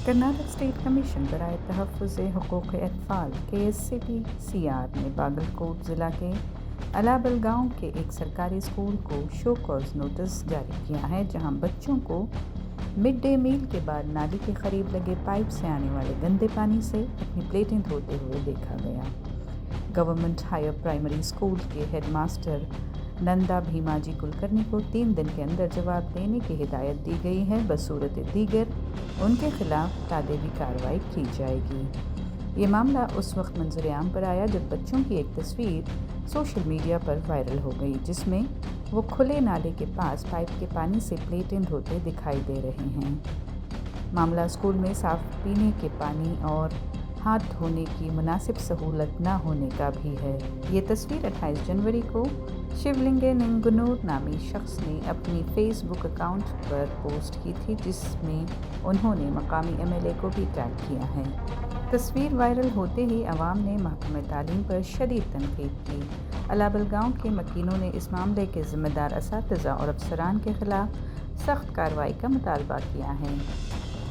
Karnataka state commission बराए तहफ़्फ़ुज़ हुकूक़ अतफ़ाल KSCTCR ने बागलकोट ज़िला के अलाबल गांव के एक सरकारी स्कूल को शो कॉज नोटिस जारी किया है, जहां बच्चों को मिड डे मील के बाद नाली के करीब लगे पाइप से आने वाले गंदे पानी से अपनी प्लेटें धोते हुए देखा गया। गवर्नमेंट हायर प्राइमरी स्कूल के हेडमास्टर नंदा भीमाजी कुलकर्णी को 3 दिन के अंदर जवाब देने की हिदायत दी गई है। बसूरत दीगर उनके खिलाफ तादेबी कार्रवाई की जाएगी। ये मामला उस वक्त मंजर आम पर आया जब बच्चों की एक तस्वीर सोशल मीडिया पर वायरल हो गई, जिसमें वो खुले नाले के पास पाइप के पानी से प्लेटें धोते दिखाई दे रहे हैं। मामला स्कूल में साफ पीने के पानी और हाथ धोने की मुनासिब सहूलत न होने का भी है। ये तस्वीर 28 जनवरी को शिवलिंगे निंगनूर नामी शख्स ने अपनी फेसबुक अकाउंट पर पोस्ट की थी, जिसमें उन्होंने मकामी MLA को भी टैग किया है। तस्वीर वायरल होते ही अवाम ने महकमा तालीम पर शदीद तनकीद की। अलाबल गांव के मकीनों ने इस मामले के ज़िम्मेदार असातिज़ा और अफसरान के खिलाफ सख्त कार्रवाई का मुतालबा किया है।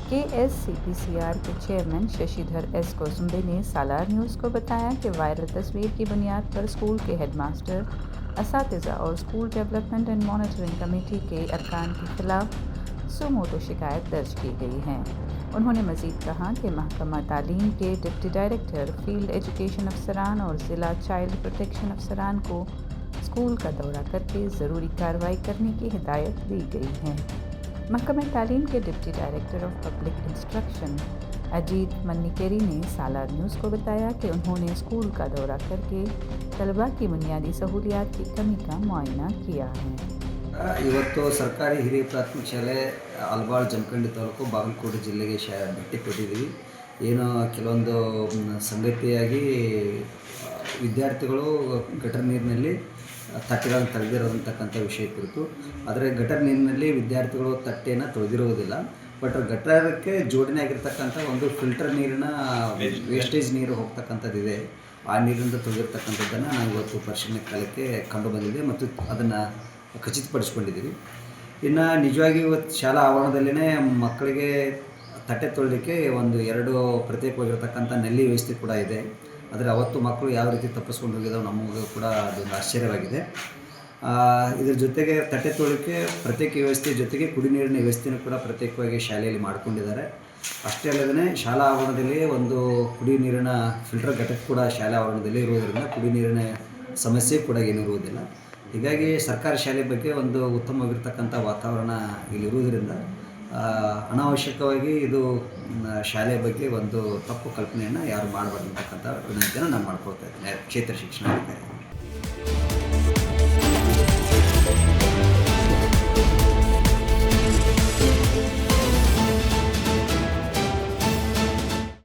KSCTCR के चेयरमैन शशिधर S कोसुम्बे ने सालार न्यूज़ को बताया कि वायरल तस्वीर की बुनियाद पर स्कूल के हेडमास्टर, असातिज़ा और school development and monitoring committee के अरकान के खिलाफ सुमोटो शिकायत दर्ज की गई है। उन्होंने मज़ीद कहा कि महकमा तालीम के डिप्टी डायरेक्टर, फील्ड एजुकेशन अफसरान और ज़िला चाइल्ड प्रोटेक्शन अफसरान को स्कूल का दौरा करके ज़रूरी कार्रवाई करने की हिदायत दी गई है। महकमा तालीम के deputy director of public instruction Ajit Mannikeri ने सालार न्यूज़ को बताया कि उन्होंने स्कूल का दौरा करके तलबा की बुनियादी सहूलियात की कमी का मुआयना किया है। ಇವತ್ತು ಸರ್ಕಾರಿ ಹಿರಿಯ ಪ್ರಾಥಮಿಕ ಶಾಲೆ ಅಲ್ಬಾಳ್ ಜಮಖಂಡಿ ತಾಲೂಕು ಬಾಗಲಕೋಟೆ ಜಿಲ್ಲೆಗೆ ಭೇಟಿ ಕೊಟ್ಟಿದ್ದೀವಿ. ಏನೋ ಕೆಲವೊಂದು ಸಂಗತಿಯಾಗಿ ವಿದ್ಯಾರ್ಥಿಗಳು ಗಟರ್ ನೀರಿನಲ್ಲಿ ತಟ್ಟೆಗಳನ್ನು ತೆಗೆದಿರೋದಂತಕ್ಕಂಥ ವಿಷಯ ಕುರಿತು. ಆದರೆ ಗಟರ್ ನೀರಿನಲ್ಲಿ ವಿದ್ಯಾರ್ಥಿಗಳು ತಟ್ಟೆಯನ್ನು ತೊಳೆದಿರುವುದಿಲ್ಲ, ಬಟ್ ಗಟರಕ್ಕೆ ಜೋಡಣೆ ಆಗಿರ್ತಕ್ಕಂಥ ಒಂದು ಫಿಲ್ಟರ್ ನೀರಿನ ವೇಸ್ಟೇಜ್ ನೀರು ಹೋಗ್ತಕ್ಕಂಥದ್ದಿದೆ. ಆ ನೀರಿನಿಂದ ತೊಳೆದಿರ್ತಕ್ಕಂಥದ್ದನ್ನು ನಾವು ಇವತ್ತು ಪರಿಶೀಲನೆ ಕಾಲಕ್ಕೆ ಕಂಡು ಬಂದಿದೆ ಮತ್ತು ಅದನ್ನು ಖಚಿತಪಡಿಸ್ಕೊಂಡಿದ್ದೀವಿ. ಇನ್ನು ನಿಜವಾಗಿ ಇವತ್ತು ಶಾಲಾ ಆವರಣದಲ್ಲೇ ಮಕ್ಕಳಿಗೆ ತಟ್ಟೆ ತೊಳಲಿಕ್ಕೆ 2 ಪ್ರತ್ಯೇಕವಾಗಿರ್ತಕ್ಕಂಥ ನಲ್ಲಿ ವ್ಯವಸ್ಥೆ ಕೂಡ ಇದೆ. ಆದರೆ ಅವತ್ತು ಮಕ್ಕಳು ಯಾವ ರೀತಿ ತಪ್ಪಿಸ್ಕೊಂಡು ಹೋಗಿದ್ದಾವೆ ನಮಗೂ ಕೂಡ ಅದೊಂದು ಆಶ್ಚರ್ಯವಾಗಿದೆ. ಇದರ ಜೊತೆಗೆ ತಟ್ಟೆ ತೊಳಲಿಕ್ಕೆ ಪ್ರತ್ಯೇಕ ವ್ಯವಸ್ಥೆ ಜೊತೆಗೆ ಕುಡಿ ನೀರಿನ ವ್ಯವಸ್ಥೆಯೂ ಕೂಡ ಪ್ರತ್ಯೇಕವಾಗಿ ಶಾಲೆಯಲ್ಲಿ ಮಾಡಿಕೊಂಡಿದ್ದಾರೆ. ಅಷ್ಟೇ ಅಲ್ಲದೇ ಶಾಲಾ ಆವರಣದಲ್ಲಿ ಒಂದು ಕುಡಿ ನೀರಿನ ಫಿಲ್ಟರ್ ಘಟಕ ಕೂಡ ಶಾಲಾ ಆವರಣದಲ್ಲಿ ಇರುವುದರಿಂದ ಕುಡಿ ನೀರಿನ ಸಮಸ್ಯೆ ಕೂಡ ಏನಿರುವುದಿಲ್ಲ. ಹೀಗಾಗಿ ಸರ್ಕಾರಿ ಶಾಲೆ ಬಗ್ಗೆ ಒಂದು ಉತ್ತಮವಾಗಿರ್ತಕ್ಕಂಥ ವಾತಾವರಣ ಇಲ್ಲಿರುವುದರಿಂದ ಅನಾವಶ್ಯಕವಾಗಿ ಇದು ಶಾಲೆ ಬಗ್ಗೆ ಒಂದು ತಪ್ಪು ಕಲ್ಪನೆಯನ್ನು ಯಾರು ಮಾಡಬಾರ್ದು ಅಂತಕ್ಕಂಥ ವಿನಂತಿಯನ್ನು ನಾನು ಮಾಡ್ಕೊಳ್ತಾ ಇದ್ದೀನಿ ಕ್ಷೇತ್ರ ಶಿಕ್ಷಣಾಧಿಕಾರಿ.